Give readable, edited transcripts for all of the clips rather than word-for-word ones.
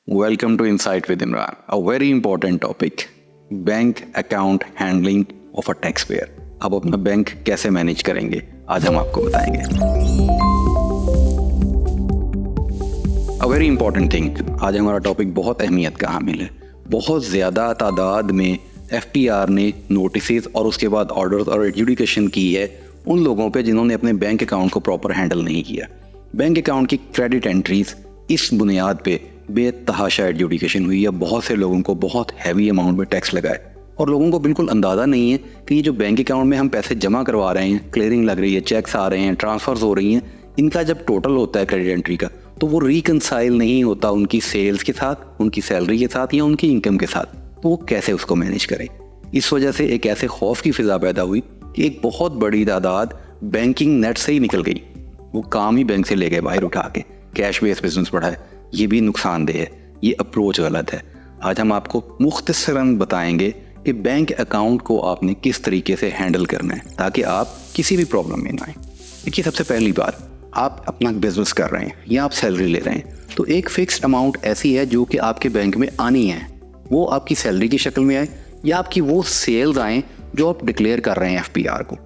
Welcome to Insight with Imran, a very important topic, bank account handling of a taxpayer. अब अपना bank कैसे manage करेंगे आज हम आपको बताएंगे। अ वेरी इंपॉर्टेंट थिंग, आज हमारा टॉपिक बहुत अहमियत का हामिल है। बहुत ज़्यादा तादाद में FTR ने नोटिसेस और उसके बाद ऑर्डर्स और एडजुडिकेशन की है उन लोगों पे जिन्होंने अपने बैंक अकाउंट को प्रॉपर हैंडल नहीं किया। बैंक अकाउंट की क्रेडिट एंट्रीज इस बुनियाद पे बेतहाशा एडजुडिकेशन हुई है। बहुत से लोगों को बहुत हैवी अमाउंट में टैक्स लगा है और लोगों को बिल्कुल अंदाज़ा नहीं है कि ये जो बैंक अकाउंट में हम पैसे जमा करवा रहे हैं, क्लियरिंग लग रही है, चेक्स आ रहे हैं, ट्रांसफर्स हो रही हैं, इनका जब टोटल होता है क्रेडिट एंट्री का तो वो रिकंसाइल नहीं होता उनकी सेल्स के साथ, उनकी सैलरी के साथ या उनकी इनकम के साथ। तो वो कैसे उसको मैनेज करें। इस वजह से एक ऐसे खौफ की फिजा पैदा हुई कि एक बहुत बड़ी तादाद बैंकिंग नेट से ही निकल गई। वो काम ही बैंक से ले गए बाहर उठा के, कैश बेस्ड बिजनेस बढ़ा है। ये भी नुकसानदेह है, ये अप्रोच गलत है। आज हम आपको मुख्तसरन बताएंगे कि बैंक अकाउंट को आपने किस तरीके से हैंडल करना है ताकि आप किसी भी प्रॉब्लम में ना आए। देखिए, सबसे पहली बात, आप अपना बिजनेस कर रहे हैं या आप सैलरी ले रहे हैं तो एक फिक्स्ड अमाउंट ऐसी है जो कि आपके बैंक में आनी है। वो आपकी सैलरी की शक्ल में आए या आपकी वो सेल्स आए जो आप डिक्लेयर कर रहे हैं FPR को।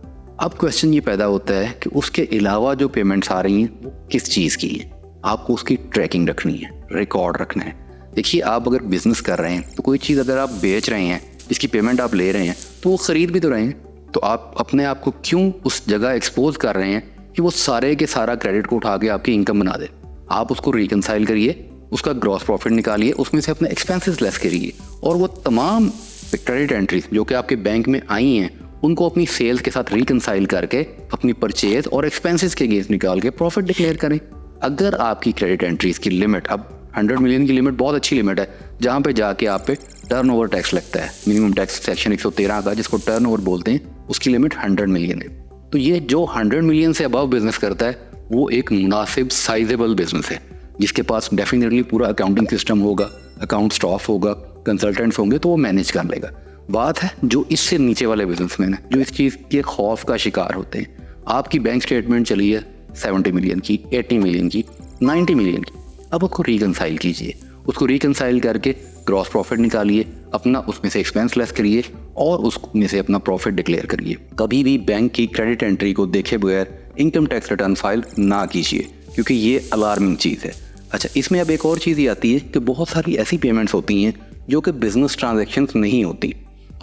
अब क्वेश्चन ये पैदा होता है कि उसके अलावा जो पेमेंट्स आ रही हैं वो किस चीज़ की है। आपको उसकी ट्रैकिंग रखनी है, रिकॉर्ड रखना है। देखिए, आप अगर बिजनेस कर रहे हैं तो कोई चीज़ अगर आप बेच रहे हैं, जिसकी पेमेंट आप ले रहे हैं, तो वो ख़रीद भी तो रहे हैं। तो आप अपने आप को क्यों उस जगह एक्सपोज कर रहे हैं कि वो सारे के सारा क्रेडिट को उठा के आपकी इनकम बना दे। आप उसको रिकंसाइल करिए, उसका ग्रॉस प्रॉफिट निकालिए, उसमें से अपने एक्सपेंसेस लेस करिए और वो तमाम क्रेडिट एंट्रीज जो कि आपके बैंक में आई हैं उनको अपनी सेल्स के साथ रिकंसाइल करके अपनी परचेज और एक्सपेंसेस के अगेंस्ट निकाल के प्रॉफिट डिक्लेयर करें। अगर आपकी क्रेडिट एंट्रीज की लिमिट, अब 100 मिलियन की लिमिट बहुत अच्छी लिमिट है, जहाँ पे जाके आप पे टर्नओवर टैक्स लगता है, मिनिमम टैक्स सेक्शन 113 का जिसको टर्नओवर बोलते हैं, उसकी लिमिट 100 मिलियन है। तो ये जो 100 मिलियन से अबव बिजनेस करता है वो एक मुनासिब साइजेबल बिजनेस है जिसके पास डेफिनेटली पूरा अकाउंटिंग सिस्टम होगा, अकाउंट स्टाफ होगा, कंसल्टेंट्स होंगे, तो वो मैनेज कर लेगा। बात है जो इससे नीचे वाले बिजनेसमैन हैं जो इस चीज़ के खौफ का शिकार होते हैं। आपकी बैंक स्टेटमेंट चली है 70 मिलियन की, 80 मिलियन की, 90 मिलियन की। अब उसको रिकंसाइल कीजिए, उसको रिकंसाइल करके ग्रॉस प्रॉफिट निकालिए, अपना उसमें से एक्सपेंस लेस करिए और उसमें से अपना प्रॉफिट डिक्लेयर करिए। कभी भी बैंक की क्रेडिट एंट्री को देखे बगैर इनकम टैक्स रिटर्न फाइल ना कीजिए क्योंकि ये अलार्मिंग चीज़ है। अच्छा, इसमें अब एक और चीज़ ये आती है कि बहुत सारी ऐसी पेमेंट्स होती हैं जो कि बिजनेस ट्रांजैक्शंस नहीं होती।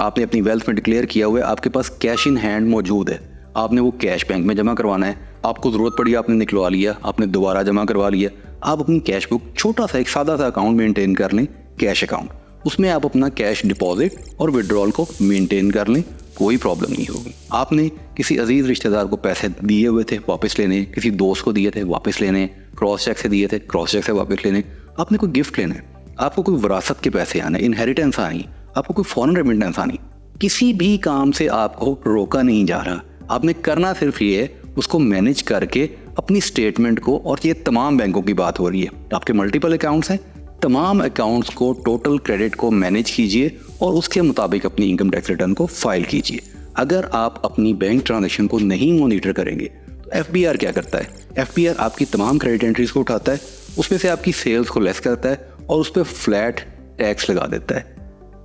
आपने अपनी वेल्थ में डिक्लेयर किया हुआ है, आपके पास कैश इन हैंड मौजूद है, आपने वो कैश बैंक में जमा करवाना है, आपको ज़रूरत पड़ी आपने निकलवा लिया, आपने दोबारा जमा करवा लिया। आप अपनी कैश बुक, छोटा सा एक सादा सा अकाउंट मेंटेन कर लें, कैश अकाउंट, उसमें आप अपना कैश डिपॉजिट और विड्रॉल को मेंटेन कर लें, कोई प्रॉब्लम नहीं होगी। आपने किसी अजीज़ रिश्तेदार को पैसे दिए हुए थे, वापस लेने, किसी दोस्त को दिए थे, वापस लेने, क्रॉस चेक से दिए थे, क्रॉस चेक से वापस लेने, आपने कोई गिफ्ट लेना है, आपको कोई विरासत के पैसे आने, इनहेरिटेंस आनी, आपको कोई फॉरेन रेमिटेंस आनी, किसी भी काम से आपको रोका नहीं जा रहा। आपने करना सिर्फ ये है, उसको मैनेज करके अपनी स्टेटमेंट को, और ये तमाम बैंकों की बात हो रही है, आपके मल्टीपल अकाउंट्स हैं, तमाम अकाउंट्स को, टोटल क्रेडिट को मैनेज कीजिए और उसके मुताबिक अपनी इनकम टैक्स रिटर्न को फाइल कीजिए। अगर आप अपनी बैंक ट्रांजैक्शन को नहीं मॉनिटर करेंगे तो FBR क्या करता है? FBR आपकी तमाम क्रेडिट एंट्रीज को उठाता है, उसमें से आपकी सेल्स को लेस करता है और उस पर फ्लैट टैक्स लगा देता है।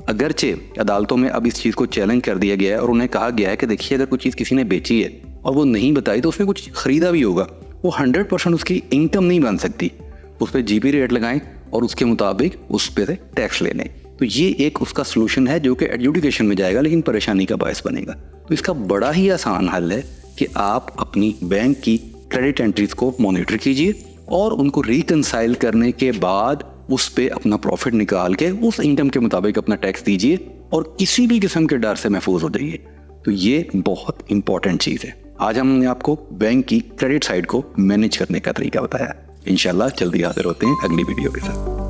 अगरचे अदालतों में अब इस चीज़ को चैलेंज कर दिया गया है और उन्हें कहा गया है कि देखिए, अगर कोई चीज़ किसी ने बेची है और वो नहीं बताई तो उसमें कुछ ख़रीदा भी होगा, वो 100% उसकी इनकम नहीं बन सकती। उस पर GP रेट लगाएं और उसके मुताबिक उस पर से टैक्स ले लें। तो ये एक उसका सलूशन है जो कि एडजुडिकेशन में जाएगा लेकिन परेशानी का बायस बनेगा। तो इसका बड़ा ही आसान हल है कि आप अपनी बैंक की क्रेडिट एंट्रीज को मॉनिटर कीजिए और उनको रिकंसाइल करने के बाद उस पे अपना प्रॉफिट निकाल के उस इनकम के मुताबिक अपना टैक्स दीजिए और किसी भी किस्म के डर से महफूज हो जाइए। तो ये बहुत इंपॉर्टेंट चीज़ है। आज हमने आपको बैंक की क्रेडिट साइड को मैनेज करने का तरीका बताया। इंशाल्लाह जल्दी हाजिर होते हैं अगली वीडियो के साथ।